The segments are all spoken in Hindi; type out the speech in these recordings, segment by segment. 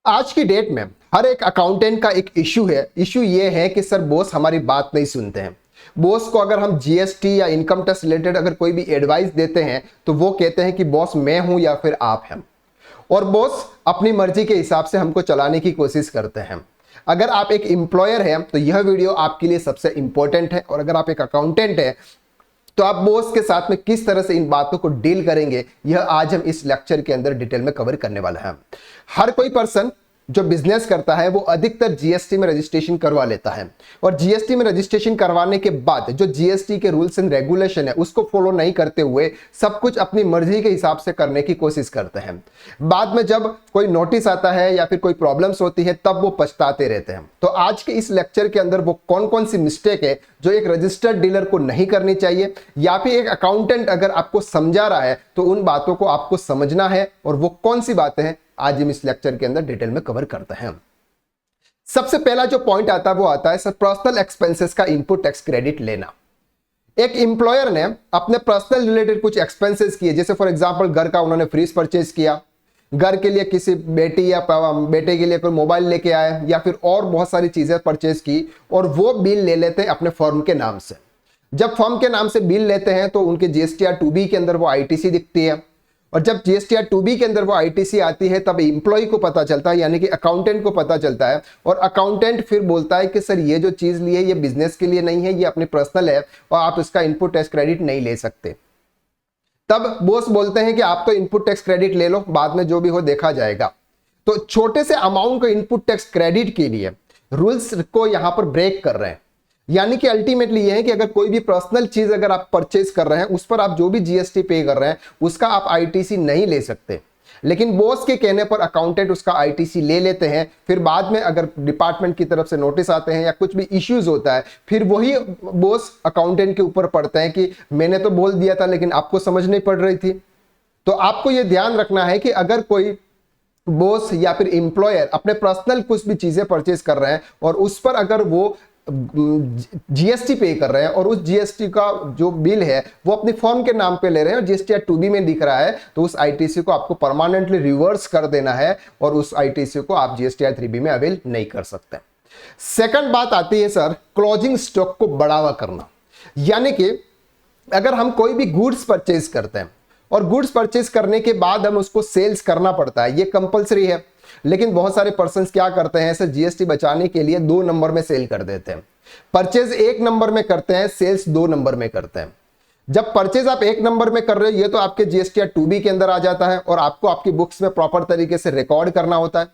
आज की डेट में हर एक अकाउंटेंट का एक इशू है। इशू ये है कि सर बॉस हमारी बात नहीं सुनते हैं। बॉस को अगर हम जीएसटी या इनकम टैक्स रिलेटेड अगर कोई भी एडवाइस देते हैं तो वो कहते हैं कि बॉस मैं हूं या फिर आप हैं, और बॉस अपनी मर्जी के हिसाब से हमको चलाने की कोशिश करते हैं। अगर आप एक एम्प्लॉयर हैं तो यह वीडियो आपके लिए सबसे इंपॉर्टेंट है, और अगर आप एक अकाउंटेंट हैं तो आप बॉस के साथ में किस तरह से इन बातों को डील करेंगे, यह आज हम इस लेक्चर के अंदर डिटेल में कवर करने वाला है। हर कोई पर्सन जो बिजनेस करता है वो अधिकतर जीएसटी में रजिस्ट्रेशन करवा लेता है, और जीएसटी में रजिस्ट्रेशन करवाने के बाद जो जीएसटी के रूल्स एंड रेगुलेशन है उसको फॉलो नहीं करते हुए सब कुछ अपनी मर्जी के हिसाब से करने की कोशिश करते हैं। बाद में जब कोई नोटिस आता है या फिर कोई प्रॉब्लम्स होती है तब वो पछताते रहते हैं। तो आज के इस लेक्चर के अंदर वो कौन कौन सी मिस्टेक है जो एक रजिस्टर्ड डीलर को नहीं करनी चाहिए, या फिर एक अकाउंटेंट अगर आपको समझा रहा है तो उन बातों को आपको समझना है, और वो कौन सी बातें हैं आज हम इस लेक्चर के अंदर डिटेल में कवर करते हैं। सबसे पहला जो पॉइंट आता है वो आता है सर पर्सनल एक्सपेंसेस का इनपुट टैक्स क्रेडिट लेना। एक एम्प्लॉयर ने अपने पर्सनल रिलेटेड कुछ एक्सपेंसेस किए, जैसे फॉर एग्जांपल घर का उन्होंने फ्रिज परचेज किया, घर के लिए किसी बेटी या बेटे के लिए कोई मोबाइल लेके आए, या फिर और बहुत सारी चीजें परचेज की, और वो बिल ले लेते हैं अपने फर्म के नाम से। जब फर्म के नाम से बिल लेते हैं तो उनके जीएसटीआर 2B के अंदर वो आईटीसी दिखती है, और जब जीएसटीआर 2B के अंदर वो आईटीसी आती है तब एम्प्लॉय को पता चलता है, यानी कि अकाउंटेंट को पता चलता है, और अकाउंटेंट फिर बोलता है कि सर ये जो चीज ली है ये बिजनेस के लिए नहीं है, ये अपनी पर्सनल है और आप इसका इनपुट टैक्स क्रेडिट नहीं ले सकते। तब बॉस बोलते हैं कि आप तो इनपुट टैक्स क्रेडिट ले लो, बाद में जो भी हो देखा जाएगा। तो छोटे से अमाउंट को इनपुट टैक्स क्रेडिट के लिए रूल्स को यहां पर ब्रेक कर रहे हैं। यानी कि अल्टीमेटली ये है कि अगर कोई भी पर्सनल चीज अगर आप परचेज कर रहे हैं उस पर आप जो भी जीएसटी पे कर रहे हैं उसका आप आईटीसी नहीं ले सकते, लेकिन बॉस के कहने पर अकाउंटेंट उसका आईटीसी ले लेते हैं। फिर बाद में अगर डिपार्टमेंट की तरफ से नोटिस आते हैं या कुछ भी इश्यूज होता है फिर वही बॉस अकाउंटेंट के ऊपर पड़ते हैं कि मैंने तो बोल दिया था लेकिन आपको समझ नहीं पड़ रही थी। तो आपको यह ध्यान रखना है कि अगर कोई बॉस या फिर एम्प्लॉयर अपने पर्सनल कुछ भी चीजें परचेज कर रहे हैं और उस पर अगर वो जीएसटी पे कर रहे हैं और उस जीएसटी का जो बिल है वो अपनी फर्म के नाम पे ले रहे हैं और जीएसटीआर 2B में दिख रहा है, तो उस आईटीसी को आपको परमानेंटली रिवर्स कर देना है और उस आईटीसी को आप जीएसटीआर 3B में अवेल नहीं कर सकते। सेकंड बात आती है सर क्लोजिंग स्टॉक को बढ़ावा करना। यानी कि अगर हम कोई भी गुड्स परचेज करते हैं और गुड्स परचेज करने के बाद हम उसको सेल्स करना पड़ता है, ये कंपलसरी है, लेकिन बहुत सारे पर्सन्स क्या करते हैं सर जीएसटी बचाने के लिए 2 नंबर में सेल कर देते हैं। परचेज 1 नंबर में करते हैं, सेल्स 2 नंबर में करते हैं। जब परचेज आप 1 नंबर में कर रहे हो ये तो आपके जीएसटीआर 2B के अंदर आ जाता है और आपको आपकी बुक्स में प्रॉपर तरीके से रिकॉर्ड करना होता है।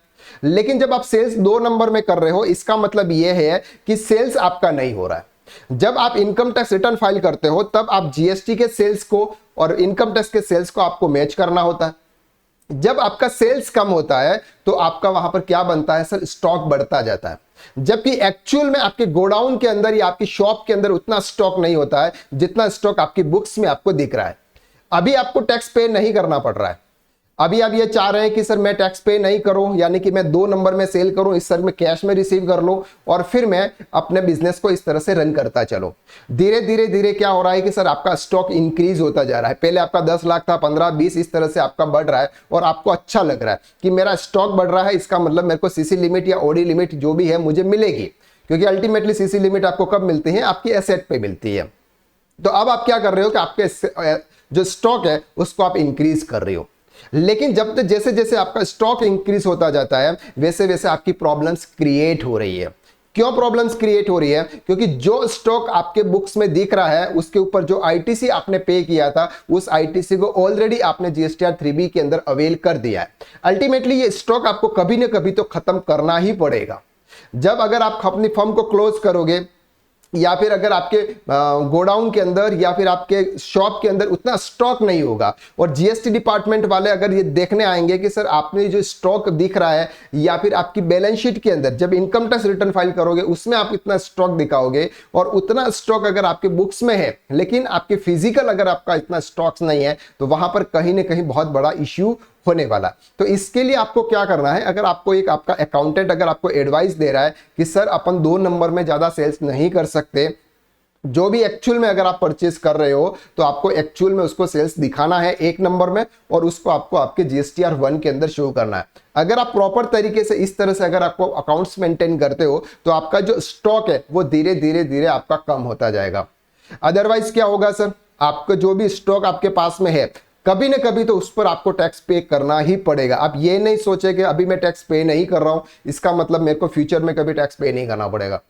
लेकिन जब आप सेल्स 2 नंबर में कर रहे हो इसका मतलब यह है कि सेल्स आपका नहीं हो रहा है। जब आप इनकम टैक्स रिटर्न फाइल करते हो तब आप जीएसटी के सेल्स को और इनकम टैक्स के सेल्स को आपको मैच करना होता है। जब आपका सेल्स कम होता है तो आपका वहां पर क्या बनता है सर, स्टॉक बढ़ता जाता है, जबकि एक्चुअल में आपके गोडाउन के अंदर या आपकी शॉप के अंदर उतना स्टॉक नहीं होता है जितना स्टॉक आपकी बुक्स में आपको दिख रहा है। अभी आपको टैक्स पे नहीं करना पड़ रहा है, अभी आप ये चाह रहे हैं कि सर मैं टैक्स पे नहीं करूं, यानी कि मैं 2 नंबर में सेल करूं, इस सर में कैश में रिसीव कर लूं और फिर मैं अपने बिजनेस को इस तरह से रन करता चलो। धीरे धीरे धीरे क्या हो रहा है कि सर आपका स्टॉक इंक्रीज होता जा रहा है। पहले आपका 10 लाख था, 15, 20 इस तरह से आपका बढ़ रहा है और आपको अच्छा लग रहा है कि मेरा स्टॉक बढ़ रहा है, इसका मतलब मेरे को सीसी लिमिट या ओडी लिमिट जो भी है मुझे मिलेगी, क्योंकि अल्टीमेटली सीसी लिमिट आपको कब मिलती है, आपकी एसेट पे मिलती है। तो अब आप क्या कर रहे हो कि आपके जो स्टॉक है उसको आप इंक्रीज कर रहे हो, लेकिन जब तक जैसे जैसे आपका स्टॉक इंक्रीज होता जाता है वैसे वैसे आपकी प्रॉब्लम्स क्रिएट हो रही है। क्यों प्रॉब्लम्स क्रिएट हो रही है? क्योंकि जो स्टॉक आपके बुक्स में दिख रहा है उसके ऊपर जो आईटीसी आपने पे किया था उस आईटीसी को ऑलरेडी आपने जीएसटीआर 3B के अंदर अवेल कर दिया है। अल्टीमेटली ये स्टॉक आपको कभी ना कभी तो खत्म करना ही पड़ेगा। जब अगर आप अपनी फर्म को क्लोज करोगे या फिर अगर आपके गोडाउन के अंदर या फिर आपके शॉप के अंदर उतना स्टॉक नहीं होगा और जीएसटी डिपार्टमेंट वाले अगर ये देखने आएंगे कि सर आपने जो स्टॉक दिख रहा है या फिर आपकी बैलेंस शीट के अंदर जब इनकम टैक्स रिटर्न फाइल करोगे उसमें आप इतना स्टॉक दिखाओगे और उतना स्टॉक अगर आपके बुक्स में है लेकिन आपके फिजिकल अगर आपका इतना स्टॉक्स नहीं है तो वहां पर कहीं ना कहीं बहुत बड़ा इश्यू होने वाला। तो इसके लिए आपको क्या करना है, अगर आपको एक आपका अकाउंटेंट अगर आपको एडवाइस दे रहा है कि सर अपन 2 नंबर में ज्यादा सेल्स नहीं कर सकते जो भी एक्चुअल में अगर आप परचेज कर रहे हो तो आपको एक्चुअल में उसको सेल्स दिखाना है 1 नंबर में, और उसको आपको आपके जीएसटीआर 1 के अंदर शो करना है। अगर आप प्रॉपर तरीके से इस तरह से अगर आपको अकाउंट्स मेंटेन करते हो तो आपका जो स्टॉक है वो धीरे धीरे धीरे आपका कम होता जाएगा। अदरवाइज क्या होगा सर, आपका जो भी स्टॉक आपके पास में है कभी ना कभी तो उस पर आपको टैक्स पे करना ही पड़ेगा। आप ये नहीं सोचे कि अभी मैं टैक्स पे नहीं कर रहा हूं इसका मतलब मेरे को फ्यूचर में कभी टैक्स पे नहीं करना पड़ेगा।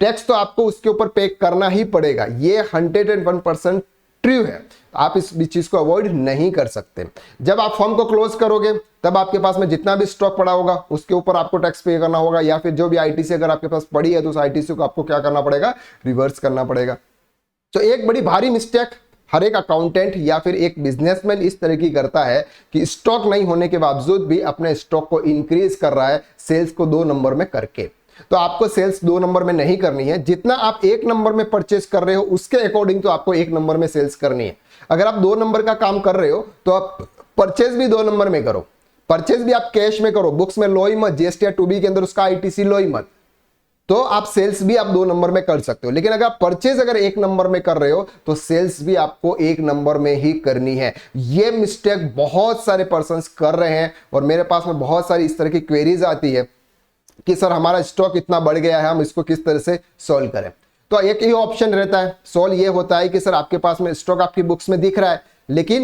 टैक्स तो आपको उसके ऊपर पे करना ही पड़ेगा, ये 101% ट्रू है। आप इस चीज को अवॉइड नहीं कर सकते। जब आप फर्म को क्लोज करोगे तब आपके पास में जितना भी स्टॉक पड़ा होगा उसके ऊपर आपको टैक्स पे करना होगा, या फिर जो भी आईटीसी अगर आपके पास पड़ी है तो उस आईटीसी को आपको क्या करना पड़ेगा, रिवर्स करना पड़ेगा। तो एक बड़ी भारी मिस्टेक हर एक अकाउंटेंट या फिर एक बिजनेसमैन इस तरह की करता है कि स्टॉक नहीं होने के बावजूद भी अपने स्टॉक को इंक्रीज कर रहा है सेल्स को 2 नंबर में करके। तो आपको सेल्स 2 नंबर में नहीं करनी है, जितना आप 1 नंबर में परचेस कर रहे हो उसके अकॉर्डिंग तो आपको 1 नंबर में सेल्स करनी है। अगर आप 2 नंबर का काम कर रहे हो तो आप परचेस भी 2 नंबर में करो, परचेस भी आप कैश में करो, बुक्स में लो ही मत, जीएसटीआर 2B के अंदर उसका आईटीसी लो ही मत, तो आप सेल्स भी आप 2 नंबर में कर सकते हो। लेकिन अगर आप परचेज अगर 1 नंबर में कर रहे हो तो सेल्स भी आपको 1 नंबर में ही करनी है। ये मिस्टेक बहुत सारे पर्संस कर रहे हैं और मेरे पास में बहुत सारी इस तरह की क्वेरीज आती है कि सर हमारा स्टॉक इतना बढ़ गया है, हम इसको किस तरह से सॉल्व करें। तो एक ही ऑप्शन रहता है सॉल्व, ये होता है कि सर आपके पास में स्टॉक आपकी बुक्स में दिख रहा है लेकिन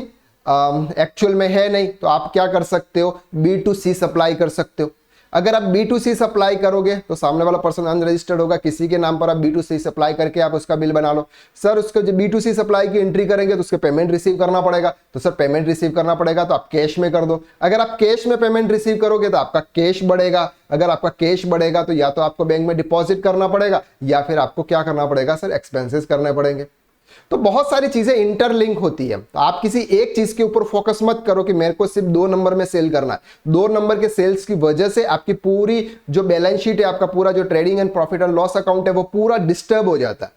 एक्चुअल में है नहीं, तो आप क्या कर सकते हो, B2C सप्लाई कर सकते हो। अगर आप B2C सप्लाई करोगे तो सामने वाला पर्सन अनरजिस्टर्ड होगा, किसी के नाम पर आप B2C सप्लाई करके आप उसका बिल बना लो। सर उसको जब B2C सप्लाई की एंट्री करेंगे तो उसके पेमेंट रिसीव करना पड़ेगा, तो सर पेमेंट रिसीव करना पड़ेगा तो आप कैश में कर दो। अगर आप कैश में पेमेंट रिसीव करोगे तो आपका कैश बढ़ेगा, अगर आपका कैश बढ़ेगा तो या तो आपको बैंक में डिपॉजिट करना पड़ेगा या फिर आपको क्या करना पड़ेगा सर, एक्सपेंसेस करने पड़ेंगे। तो बहुत सारी चीजें इंटरलिंक होती है। तो आप किसी एक चीज के ऊपर फोकस मत करो कि मेरे को सिर्फ 2 नंबर में सेल करना है। 2 नंबर के सेल्स की वजह से आपकी पूरी जो बैलेंस शीट है, आपका पूरा जो trading and profit and loss account है वो पूरा डिस्टर्ब हो जाता है।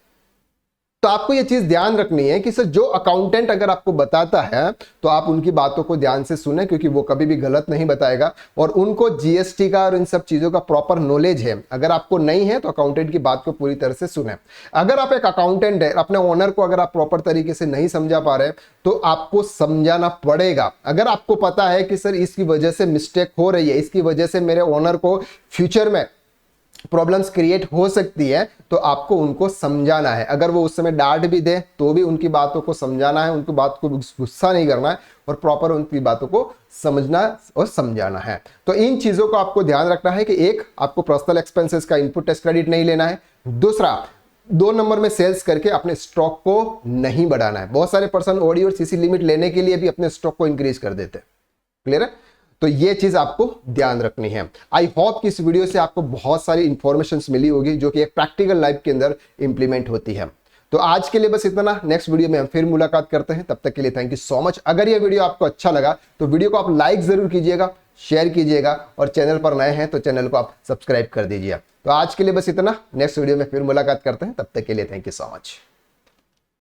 तो आपको यह चीज ध्यान रखनी है कि सर जो अकाउंटेंट अगर आपको बताता है तो आप उनकी बातों को ध्यान से सुने, क्योंकि वो कभी भी गलत नहीं बताएगा और उनको जीएसटी का और इन सब चीजों का प्रॉपर नॉलेज है। अगर आपको नहीं है तो अकाउंटेंट की बात को पूरी तरह से सुने। अगर आप एक अकाउंटेंट है, अपने ओनर को अगर आप प्रॉपर तरीके से नहीं समझा पा रहे तो आपको समझाना पड़ेगा। अगर आपको पता है कि सर इसकी वजह से मिस्टेक हो रही है, इसकी वजह से मेरे ओनर को फ्यूचर में प्रॉब्लम्स क्रिएट हो सकती है, तो आपको उनको समझाना है। अगर वो उस समय डांट भी दे तो भी उनकी बातों को समझाना है, उनकी बात को गुस्सा नहीं करना है और प्रॉपर उनकी बातों को समझना और समझाना है। तो इन चीजों को आपको ध्यान रखना है कि एक, आपको पर्सनल एक्सपेंसेस का इनपुट टैक्स क्रेडिट नहीं लेना है। दूसरा, 2 नंबर में सेल्स करके अपने स्टॉक को नहीं बढ़ाना है। बहुत सारे पर्सन ओडी और सीसी लिमिट लेने के लिए भी अपने स्टॉक को इंक्रीज कर देते हैं। क्लियर है? तो ये चीज आपको ध्यान रखनी है। आई होप कि इस वीडियो से आपको बहुत सारी इंफॉर्मेशन मिली होगी जो कि एक प्रैक्टिकल लाइफ के अंदर इंप्लीमेंट होती है। तो आज के लिए बस इतना, नेक्स्ट वीडियो में हम फिर मुलाकात करते हैं। तब तक के लिए थैंक यू सो मच। अगर ये वीडियो आपको अच्छा लगा तो वीडियो को आप लाइक जरूर कीजिएगा, शेयर कीजिएगा और चैनल पर नए हैं तो चैनल को आप सब्सक्राइब कर दीजिए। तो आज के लिए बस इतना, नेक्स्ट वीडियो में फिर मुलाकात करते हैं। तब तक के लिए थैंक यू सो मच।